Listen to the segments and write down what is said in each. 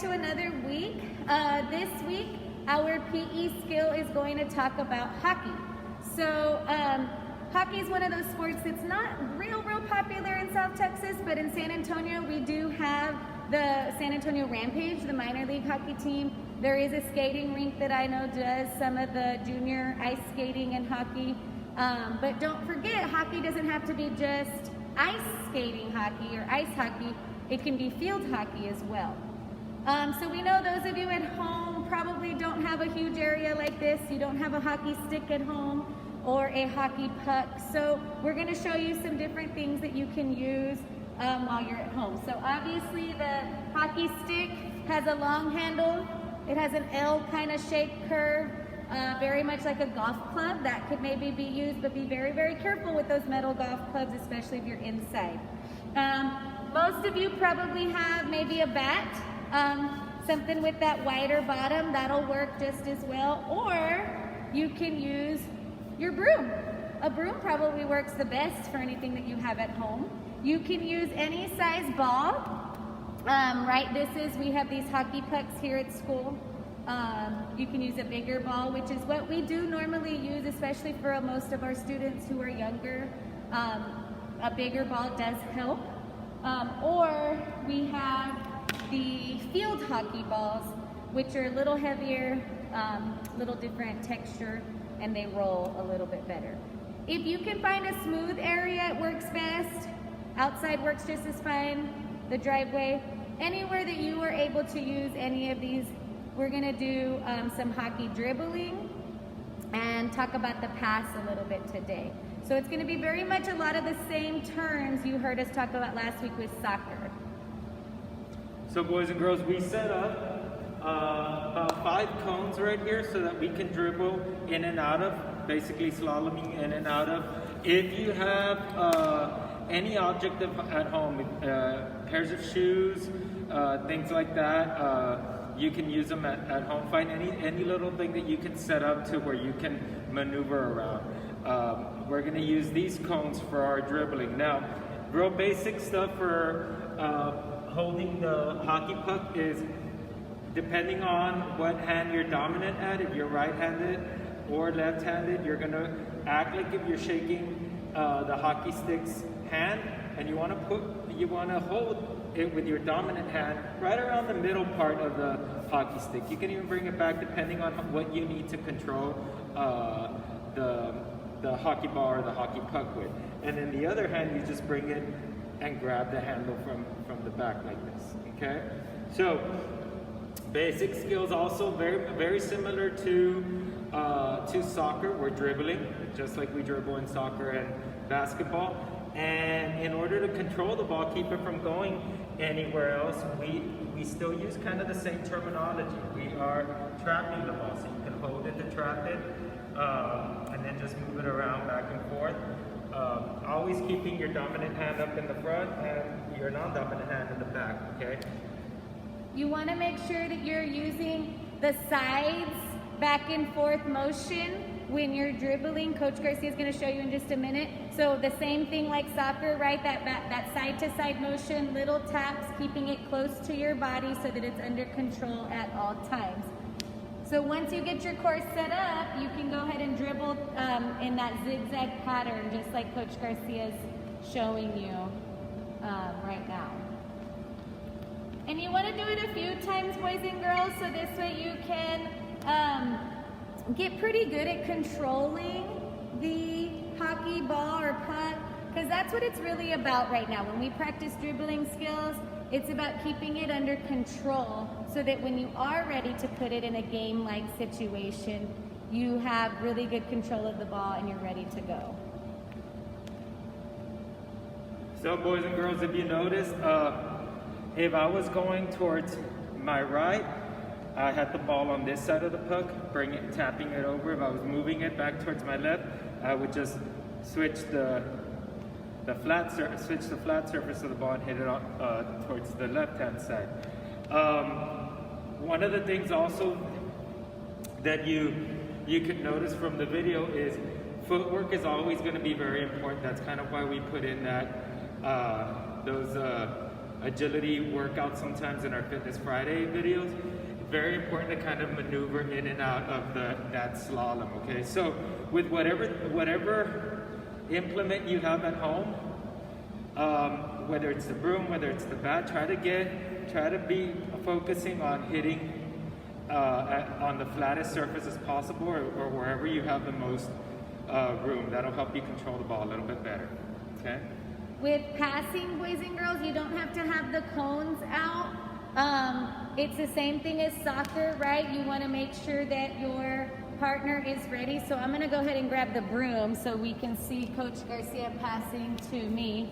to another week. This week, our PE skill is going to talk about hockey. So, hockey is one of those sports that's not real popular in South Texas, but in San Antonio, we do have the San Antonio Rampage, the minor league hockey team. There is a skating rink that I know does some of the junior ice skating and hockey. But don't forget, hockey doesn't have to be just ice skating hockey or ice hockey. It can be field hockey as well. So we know those of you at home probably don't have a huge area like this. You don't have a hockey stick at home or a hockey puck. So we're going to show you some different things that you can use while you're at home. So obviously the hockey stick has a long handle. It has an L kind of shaped curve, very much like a golf club. That could maybe be used, but be very careful with those metal golf clubs, especially if you're inside. Most of you probably have maybe a bat, something with that wider bottom. That'll work just as well. Or you can use your broom. A broom probably works the best for anything that you have at home. You can use any size ball. We have these hockey pucks here at school. You can use a bigger ball, which is what we do normally use, especially for most of our students who are younger. A bigger ball does help. Or we have the field hockey balls, which are a little heavier, little different texture, and they roll a little bit better. If you can find a smooth area, it works best. Outside works just as fine. The driveway, anywhere that you are able to use any of these. We're gonna do some hockey dribbling and talk about the pass a little bit today. So it's gonna be very much a lot of the same terms you heard us talk about last week with soccer. So boys and girls, we set up about 5 cones right here so that we can dribble in and out of, basically slaloming in and out of. If you have any object at home, pairs of shoes, things like that, you can use them at home. Find any little thing that you can set up to where you can maneuver around. We're going to use these cones for our dribbling. Now, real basic stuff for holding the hockey puck is depending on what hand you're dominant at. If you're right-handed or left-handed, you're going to act like if you're shaking the hockey stick's hand, and you want to hold it with your dominant hand right around the middle part of the hockey stick. You can even bring it back depending on what you need to control the hockey ball or the hockey puck with. And then the other hand, you just bring it and grab the handle from the back like this, okay? So, basic skills also very similar to soccer. We're dribbling, just like we dribble in soccer and basketball. And in order to control the ball, keep it from going anywhere else, we still use kind of the same terminology. We are trapping the ball, so you can hold it to trap it, and then just move it around back and forth. Always keeping your dominant hand up in the front and your non-dominant hand in the back, okay? You want to make sure that you're using the sides back and forth motion when you're dribbling. Coach Garcia is going to show you in just a minute. So the same thing like soccer, right? That side-to-side motion, little taps, keeping it close to your body so that it's under control at all times. So once you get your course set up, you can go ahead and dribble in that zigzag pattern, just like Coach Garcia is showing you right now. And you want to do it a few times, boys and girls, so this way you can get pretty good at controlling the hockey ball or puck, because that's what it's really about right now. When we practice dribbling skills, it's about keeping it under control so that when you are ready to put it in a game-like situation, you have really good control of the ball and you're ready to go. So boys and girls, if you notice, if I was going towards my right, I had the ball on this side of the puck, tapping it over. If I was moving it back towards my left, I would just switch the flat surface of the ball and hit it towards the left-hand side. One of the things also that you could notice from the video is footwork is always going to be very important. That's kind of why we put in that those agility workouts sometimes in our Fitness Friday videos. Very important to kind of maneuver in and out of that slalom, okay? So with whatever implement you have at home, whether it's the broom, whether it's the bat, try to be focusing on hitting on the flattest surface as possible, or wherever you have the most room. That'll help you control the ball a little bit better, okay? With passing, boys and girls, you don't have to have the cones out. It's the same thing as soccer, right? You want to make sure that your partner is ready. So I'm going to go ahead and grab the broom so we can see Coach Garcia passing to me.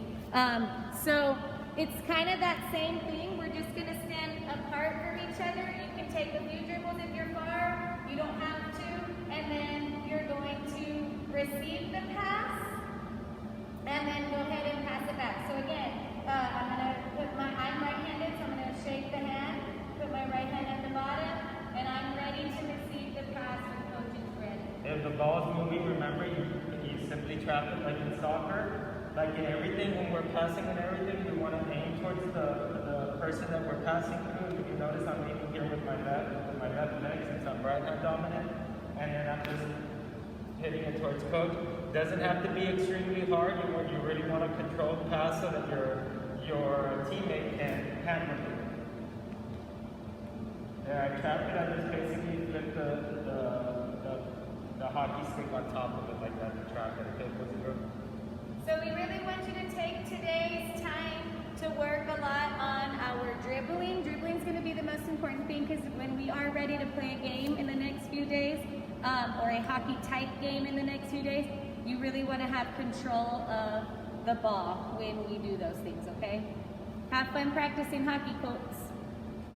So it's kind of that same thing. We're just going to stand apart from each other. You can take a few dribbles if you're far. You don't have to. And then you're going to receive the pass and then go ahead and pass it back. So again, I'm right-handed, so I'm going to shake the hand, put my right hand at the bottom, and I'm ready to receive the pass when Coach is ready. If the ball's moving, remember, you simply trap it like in soccer. Like in everything, when we're passing and everything, we want to aim towards the person that we're passing through. You can notice I'm aiming here with my left leg since I'm right hand dominant, and then I'm just hitting it towards Coach. Doesn't have to be extremely hard. You really want to control the pass so that your teammate can handle it. Yeah, I trapped it. I just basically flip the hockey stick on top of it like that to trap it. Okay, what's it go? So we really want you to take today's time to work a lot on our dribbling. Dribbling is going to be the most important thing, because when we are ready to play a game in the next few days, or a hockey type game in the next few days, you really want to have control of the ball when we do those things, okay? Have fun practicing hockey, folks.